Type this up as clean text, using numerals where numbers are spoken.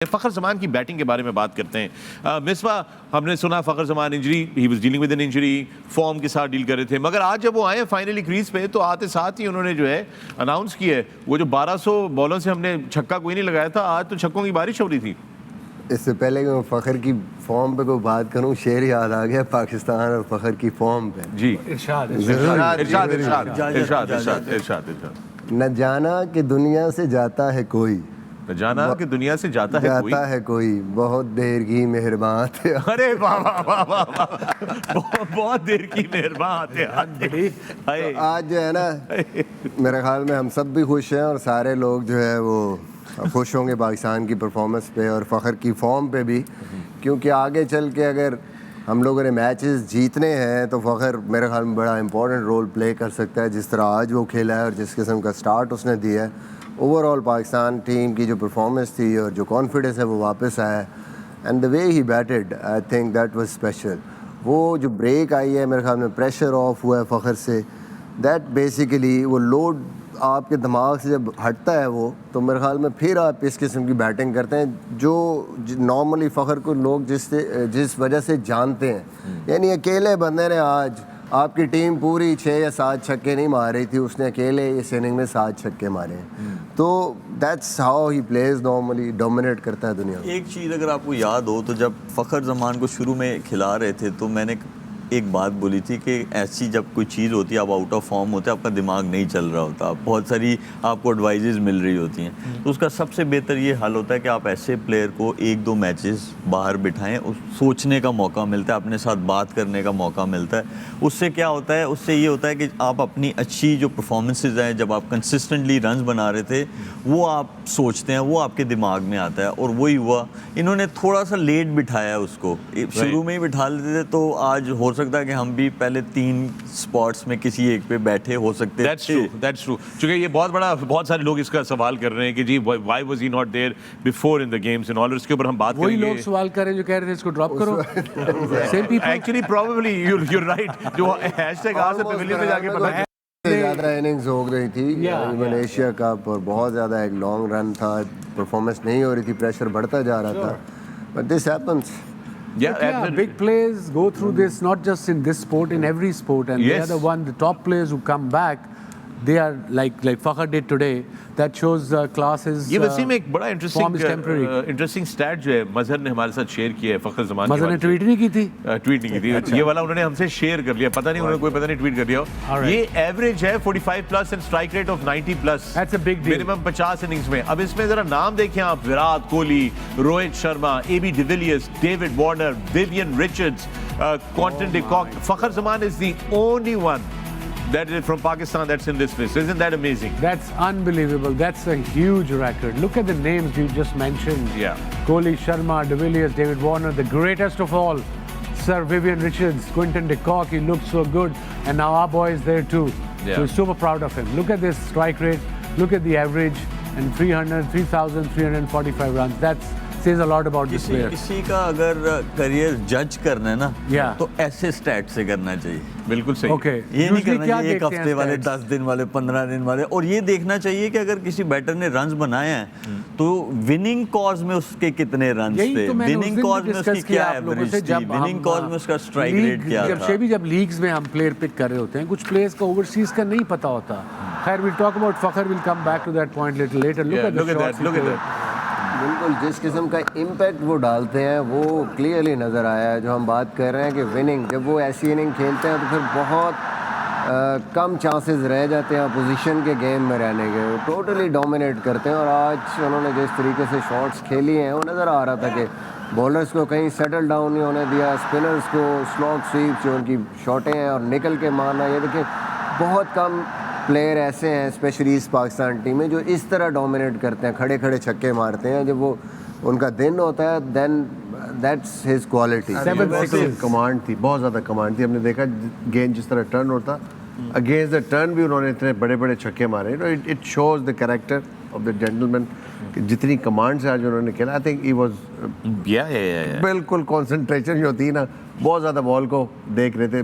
فخر زمان کی بیٹنگ کے بارے میں بات کرتے ہیں. مصباح، ہم نے سنا فخر زمان injury, he was dealing with an injury, form کے ساتھ ڈیل کر رہے تھے، مگر آج جب وہ آئے فائنلی کریز پہ تو آتے ساتھ ہی انہوں نے جو ہے اناؤنس کیا ہے وہ جو 1200 بالوں سے ہم نے چھکا کوئی نہیں لگایا تھا، آج تو چھکوں کی بارش ہو رہی تھی. اس سے پہلے کہ میں فخر کی فارم پہ کوئی بات کروں، شعر یاد آ گیا پاکستان اور فخر کی فارم پہ. جی ارشاد ارشاد ارشاد ارشاد ارشاد. نہ جانا کہ دنیا سے جاتا ہے کوئی، جانا کہ دنیا سے جاتا ہے کوئی بہت دیر کی مہربان تھے. ارے واہ واہ واہ واہ، بہت دیر کی مہربان تھے. آج جو ہے نا میرے خیال میں ہم سب بھی خوش ہیں اور سارے لوگ جو ہے وہ خوش ہوں گے پاکستان کی پرفارمنس پہ اور فخر کی فارم پہ بھی، کیونکہ آگے چل کے اگر ہم لوگوں نے میچز جیتنے ہیں تو فخر میرے خیال میں بڑا امپورٹنٹ رول پلے کر سکتا ہے. جس طرح آج وہ کھیلا ہے اور جس قسم کا سٹارٹ اس نے دیا ہے، اوور آل پاکستان ٹیم کی جو پرفارمنس تھی اور جو کانفیڈنس ہے وہ واپس آیا ہے. And the way he بیٹڈ، I think that was special. وہ جو بریک آئی ہے میرے خیال میں پریشر آف ہوا ہے فخر سے، دیٹ بیسیکلی وہ لوڈ آپ کے دماغ سے جب ہٹتا ہے وہ، تو میرے خیال میں پھر آپ اس قسم کی بیٹنگ کرتے ہیں جو نارملی فخر کو لوگ جس وجہ سے جانتے ہیں. یعنی اکیلے بندے نے آج آپ کی ٹیم پوری 6 یا 7 چھکے نہیں مار رہی تھی، اس نے اکیلے اس اننگ میں 7 چھکے مارے ہیں. تو that's how he please, normally dominate کرتا ہے دنیا میں. ایک چیز اگر آپ کو یاد ہو تو جب فخر زمان کو شروع میں کھلا رہے تھے تو میں نے ایک بات بولی تھی کہ ایسی جب کوئی چیز ہوتی ہے، آپ آؤٹ آف فارم ہوتے ہیں، آپ کا دماغ نہیں چل رہا ہوتا، بہت ساری آپ کو ایڈوائزز مل رہی ہوتی ہیں، تو اس کا سب سے بہتر یہ حل ہوتا ہے کہ آپ ایسے پلیئر کو 1-2 میچز باہر بٹھائیں، سوچنے کا موقع ملتا ہے، اپنے ساتھ بات کرنے کا موقع ملتا ہے. اس سے کیا ہوتا ہے، اس سے یہ ہوتا ہے کہ آپ اپنی اچھی جو پرفارمنسز ہیں، جب آپ کنسسٹنٹلی رنز بنا رہے تھے، وہ آپ سوچتے ہیں، وہ آپ کے دماغ میں آتا ہے. اور وہی ہوا، انہوں نے تھوڑا سا لیٹ بٹھایا اس کو، شروع میں ہی بٹھا لیتے تھے تو آج ہو سکتا ہے کہ ہم بھی پہلے 3 سپاٹس میں کسی ایک پہ بیٹھے ہو سکتے That's true. چونکہ یہ بہت سارے لوگ اس کا سوال کر رہے ہیں کہ جی why was he not there before in the games and all، اس کے اوپر ہم بات کریں گے. وہی لوگ سوال کر رہے ہیں جو کہہ رہے تھے اس کو ڈراپ کرو. Actually probably you're right، جو ہیشٹیگ آج سے پویلین میں جا کے پتہ زیادہ اننگز ہو گئی تھی ایون ایشیا کپ، اور بہت زیادہ ایک لانگ رن تھا، پرفارمنس نہیں ہو رہی تھی، پریشر بڑھتا جا رہا تھا. But this happens. Yeah, big players go through this, not just in this sport, in every sport, and they are the top players who come back. They are like Fakhar did today. That shows class is. یہ وسیم ایک بڑا interesting state جو ہے مظہر نے ہمارے ساتھ share کیا ہے فخر زمان. مظہر نے ٹویٹ نہیں کی تھی. ٹویٹ نہیں کی تھی، یہ والا انہوں نے ہم سے شیئر کر لیا، پتہ نہیں انہوں نے کوئی پتہ نہیں ٹویٹ کر دیا ہو. یہ ایوریج ہے 45+ and strike rate of 90+. That's a big deal. Minimum 50 innings میں. اب اس میں ذرا نام دیکھیں آپ، Virat Kohli, Rohit Sharma, AB de Villiers, David Warner, Vivienne Richards, Quinton D کاک. فخر زمان is the only one that is from Pakistan that's in this list. Isn't that amazing? That's unbelievable. That's a huge record. Look at the names you just mentioned. Yeah. Kohli, Sharma, de Villiers, David Warner, the greatest of all, Sir Vivian Richards, Quinton de Kock. He looked so good, and now our boy is there too. Yeah. So we're super proud of him. Look at this strike rate. Look at the average, and 3,345 runs. That says a lot about this player. کسی کا اگر career جج کرنا ہے نا تو ایسے state سے کرنا چاہیے. بالکل صحیح. یہ نہیں کرنا چاہیے 1 ہفتے والے، 10 دن والے، 15 دن والے. اور یہ دیکھنا چاہیے کہ اگر کسی بیٹر نے رنز بنائے ہیں تو وننگ کاز میں اس کے کتنے رنز تھے، وننگ کاز میں اس کی کیا ایوریج تھی، وننگ کاز میں اس کا اسٹرائک ریٹ کیا تھا. جب لیگز میں ہم پلیئر پک کر رہے ہوتے ہیں، کچھ پلیئرز کا اوورسیز کا نہیں پتا ہوتا. خیر we'll talk about Fakhar, we'll come back to that point little later. Look at that. بالکل جس قسم کا امپیکٹ وہ ڈالتے ہیں وہ کلیئرلی نظر آیا ہے. جو ہم بات کر رہے ہیں کہ وننگ، جب وہ ایسی اننگ کھیلتے ہیں تو پھر بہت کم چانسز رہ جاتے ہیں اپوزیشن کے گیم میں رہنے کے. وہ ٹوٹلی ڈومینیٹ کرتے ہیں، اور آج انہوں نے جس طریقے سے شاٹس کھیلی ہیں وہ نظر آ رہا تھا کہ بولرز کو کہیں سیٹل ڈاؤن نہیں ہونے دیا، اسپنرز کو سلاگ سویپ جو ان کی شاٹیں ہیں اور نکل کے مارنا. یہ دیکھیں بہت کم پلیئر ایسے ہیں اسپیشلی اس پاکستان ٹیم میں جو اس طرح ڈومینیٹ کرتے ہیں، کھڑے کھڑے چھکے مارتے ہیں. جب وہ ان کا دن ہوتا ہے then that's his quality. Command تھی، بہت زیادہ کمانڈ تھی. ہم نے دیکھا گیند جس طرح ٹرن ہوتا، اگینسٹ دا ٹرن بھی انہوں نے اتنے بڑے بڑے چھکے مارے. It shows the character of the gentleman. جتنی کمانڈ سے آج انہوں نے کھیلا، آئی تھنک ہی واز بالکل کانسنٹریشن جو ہوتی ہے نا، بہت زیادہ بال کو دیکھ رہے تھے.